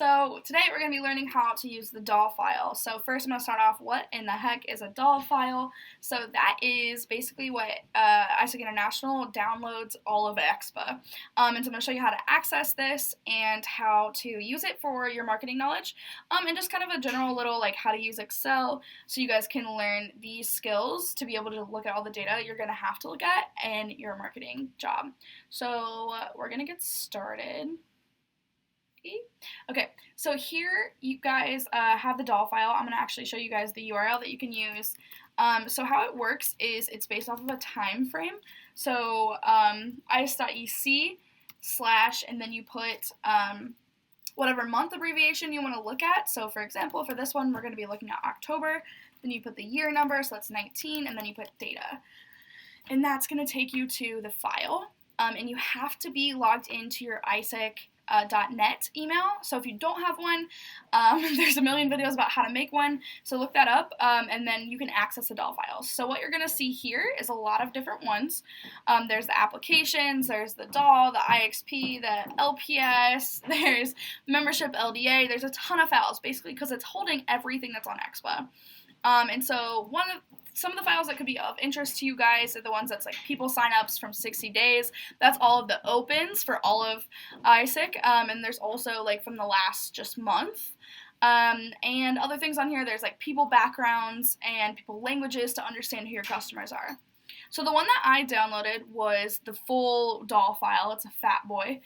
So today we're going to be learning how to use the DAAL file. So first I'm going to start off, what in the heck is a DAAL file? So that is basically what ISEC International downloads all of EXPA. And so I'm going to show you how to access this and how to use it for your marketing knowledge. And just kind of a general little like how to use Excel so you guys can learn these skills to be able to look at all the data you're going to have to look at in your marketing job. So we're going to get started. Okay, so here you guys have the DAAL file. I'm going to actually show you guys the URL that you can use. So how it works is it's based off of a time frame. So is.ec/ and then you put whatever month abbreviation you want to look at. So for example, for this one, we're going to be looking at October. Then you put the year number, so that's 19, and then you put data. And that's going to take you to the file. And you have to be logged into your ISEC .net email. So if you don't have one, there's a million videos about how to make one, so look that up, and then you can access the DAAL files. So what you're going to see here is a lot of different ones. There's the applications, there's the DAAL, the IXP, the LPS, there's membership LDA, there's a ton of files basically because it's holding everything that's on EXPA. And so some of the files that could be of interest to you guys are the ones that's like people signups from 60 days. That's all of the opens for all of ISEC. And there's also like from the last just month. And other things on here, there's like people backgrounds and people languages to understand who your customers are. So the one that I downloaded was the full DAAL file. It's a fat boy.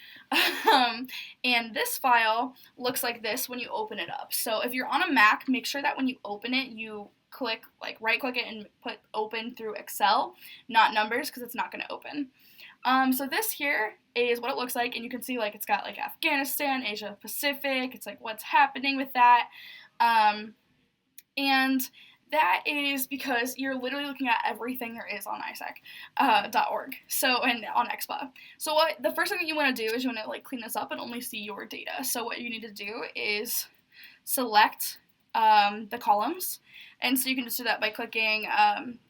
And this file looks like this when you open it up. So if you're on a Mac, make sure that when you open it, you click, like right click it and put open through Excel, not numbers, because it's not going to open. So this here is what it looks like, and you can see like it's got like Afghanistan, Asia Pacific, it's like what's happening with that. And that is because you're literally looking at everything there is on ISEC.org, so, and on EXPA. So what the first thing that you want to do is you want to like clean this up and only see your data. So what you need to do is select the columns, and so you can just do that by clicking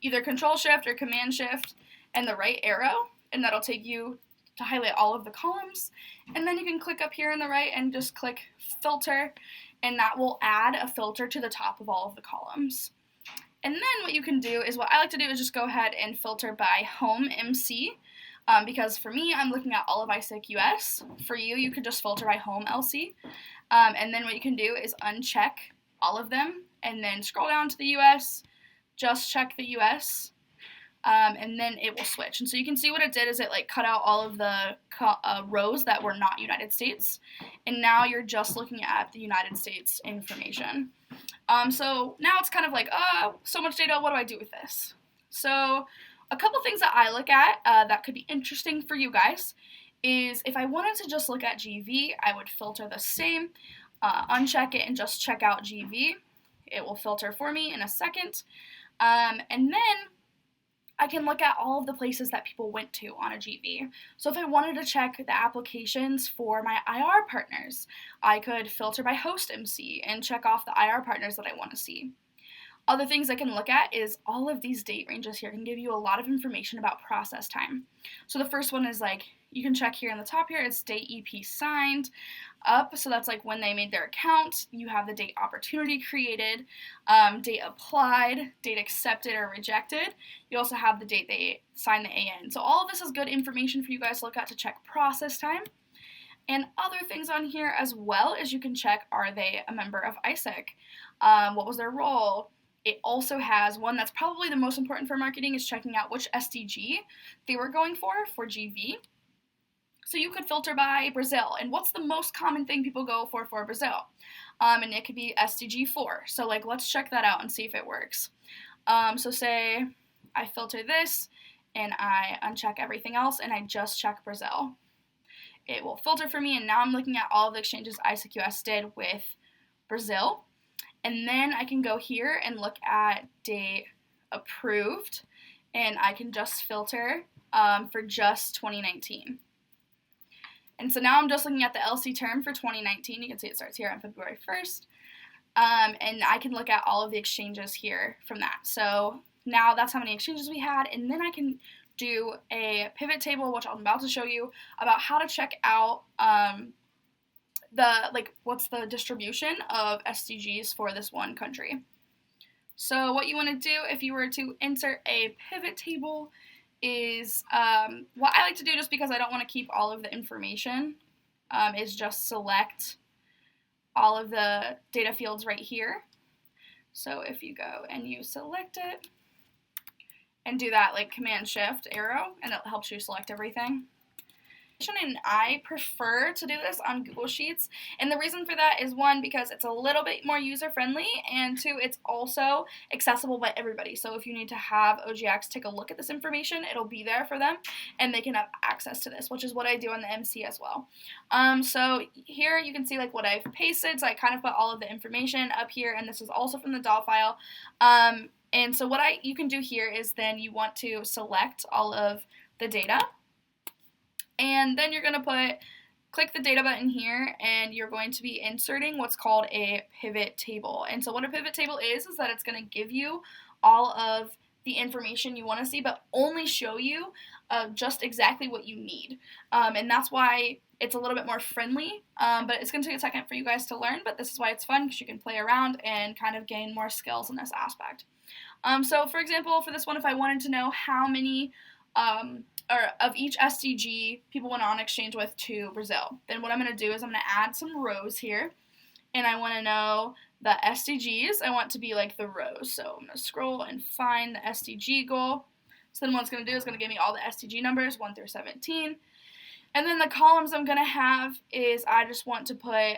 either Control Shift or Command Shift and the right arrow, and that'll take you to highlight all of the columns. And then you can click up here on the right and just click Filter, and that will add a filter to the top of all of the columns. And then what you can do is, what I like to do is just go ahead and filter by Home MC, because for me, I'm looking at all of ISEC US. For you, you could just filter by Home LC. And then what you can do is uncheck all of them, and then scroll down to the US, just check the US, and then it will switch. And so you can see what it did is it like cut out all of the rows that were not United States, and now you're just looking at the United States information. So now it's kind of like, so much data, what do I do with this? So a couple things that I look at that could be interesting for you guys is if I wanted to just look at GV, I would filter the same, uncheck it and just check out GV. It will filter for me in a second. And then I can look at all of the places that people went to on a GV. So if I wanted to check the applications for my IR partners, I could filter by host MC and check off the IR partners that I want to see. Other things I can look at is all of these date ranges here can give you a lot of information about process time. So the first one is like, you can check here in the top here, it's date EP signed up, so that's like when they made their account. You have the date opportunity created, date applied, date accepted or rejected. You also have the date they signed the AN. So all of this is good information for you guys to look at to check process time. And other things on here as well is you can check, are they a member of ISEC? What was their role? It also has one that's probably the most important for marketing is checking out which SDG they were going for GV. So you could filter by Brazil, and what's the most common thing people go for Brazil? And it could be SDG 4. So like, let's check that out and see if it works. So say I filter this, and I uncheck everything else, and I just check Brazil. It will filter for me, and now I'm looking at all of the exchanges ISEC US did with Brazil. And then I can go here and look at date approved, and I can just filter for just 2019. And so now I'm just looking at the LC term for 2019. You can see it starts here on February 1st. And I can look at all of the exchanges here from that. So now that's how many exchanges we had. And then I can do a pivot table, which I'm about to show you, about how to check out what's the distribution of SDGs for this one country. So what you want to do if you were to insert a pivot table is, what I like to do, just because I don't want to keep all of the information, is just select all of the data fields right here. So if you go and you select it and do that like Command-Shift arrow, and it helps you select everything. And I prefer to do this on Google Sheets, and the reason for that is, one, because it's a little bit more user-friendly, and two, it's also accessible by everybody. So if you need to have OGX take a look at this information, it'll be there for them, and they can have access to this, which is what I do on the MC as well. So here you can see like what I've pasted, so I kind of put all of the information up here, and this is also from the DAAL file. And so what you can do here is then you want to select all of the data. And then you're going to click the data button here, and you're going to be inserting what's called a pivot table. And so what a pivot table is that it's going to give you all of the information you want to see, but only show you just exactly what you need. And that's why it's a little bit more friendly, but it's going to take a second for you guys to learn, but this is why it's fun, because you can play around and kind of gain more skills in this aspect. So for example, for this one, if I wanted to know how many of each SDG people went on exchange with to Brazil, then what I'm going to do is I'm going to add some rows here, and I want to know the SDGs. I want to be like the rows, so I'm going to scroll and find the SDG goal. So then what it's going to do is going to give me all the SDG numbers 1 through 17, and then the columns I'm going to have is I just want to put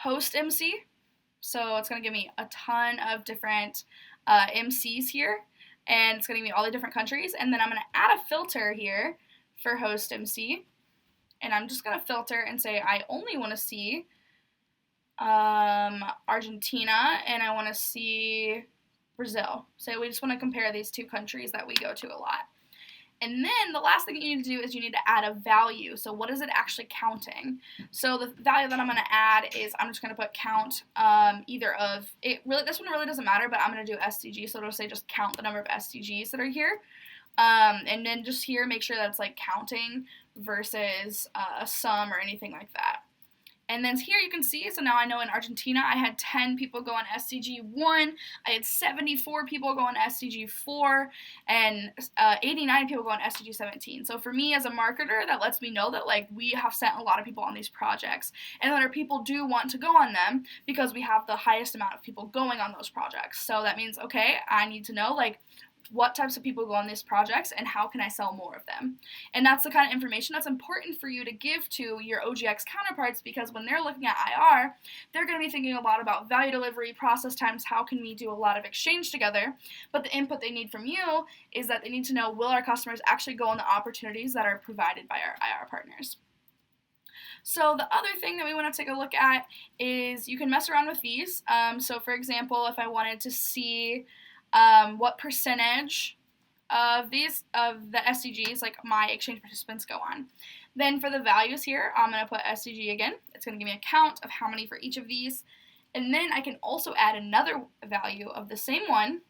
host MC, so it's going to give me a ton of different MCs here. And it's going to give me all the different countries. And then I'm going to add a filter here for host MC. And I'm just going to filter and say I only want to see Argentina, and I want to see Brazil. So we just want to compare these two countries that we go to a lot. And then the last thing you need to do is you need to add a value. So what is it actually counting? So the value that I'm going to add is, I'm just going to put count either of, this one really doesn't matter, but I'm going to do SDG, so it'll say just count the number of SDGs that are here. And then just here, make sure that's like counting versus a sum or anything like that. And then here you can see, so now I know in Argentina I had 10 people go on SDG 1, I had 74 people go on SDG 4, and 89 people go on SDG 17. So for me as a marketer, that lets me know that like we have sent a lot of people on these projects, and that our people do want to go on them because we have the highest amount of people going on those projects. So that means, okay, I need to know like what types of people go on these projects and how can I sell more of them. And that's the kind of information that's important for you to give to your OGX counterparts, because when they're looking at IR, they're going to be thinking a lot about value delivery, process times, how can we do a lot of exchange together. But the input they need from you is that they need to know, will our customers actually go on the opportunities that are provided by our IR partners. So the other thing that we want to take a look at is you can mess around with these. So for example, if I wanted to see what percentage of the SDGs, like my exchange participants, go on. Then for the values here, I'm going to put SDG again. It's going to give me a count of how many for each of these. And then I can also add another value of the same one.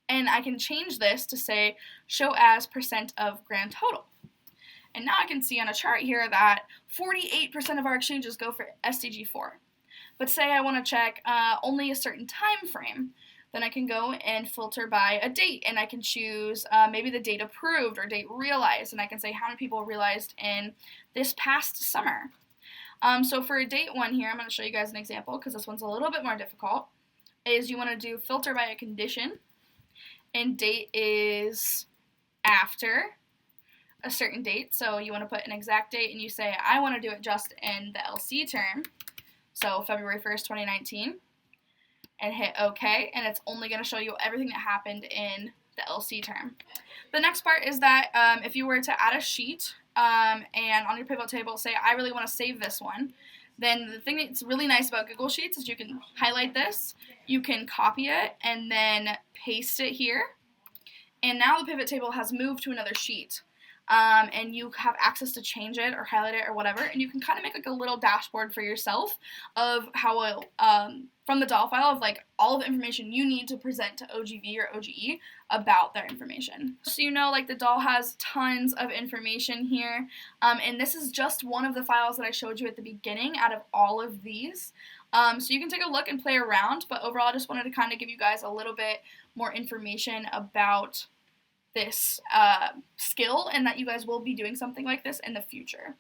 And I can change this to say, show as % of grand total. And now I can see on a chart here that 48% of our exchanges go for SDG 4. But say I want to check only a certain time frame. Then I can go and filter by a date, and I can choose maybe the date approved or date realized, and I can say how many people realized in this past summer. So for a date one here, I'm going to show you guys an example because this one's a little bit more difficult, is you want to do filter by a condition, and date is after a certain date. So you want to put an exact date, and you say I want to do it just in the LC term, so February 1st, 2019. And hit OK, and it's only going to show you everything that happened in the LC term. The next part is that if you were to add a sheet and on your pivot table say, I really want to save this one, then the thing that's really nice about Google Sheets is you can highlight this, you can copy it, and then paste it here. And now the pivot table has moved to another sheet. and you have access to change it or highlight it or whatever, and you can kind of make like a little dashboard for yourself of how it, from the DAAL file of like all of the information you need to present to OGV or OGE about their information. So you know, like the DAAL has tons of information here, and this is just one of the files that I showed you at the beginning out of all of these. So you can take a look and play around, but overall I just wanted to kind of give you guys a little bit more information about this skill, and that you guys will be doing something like this in the future.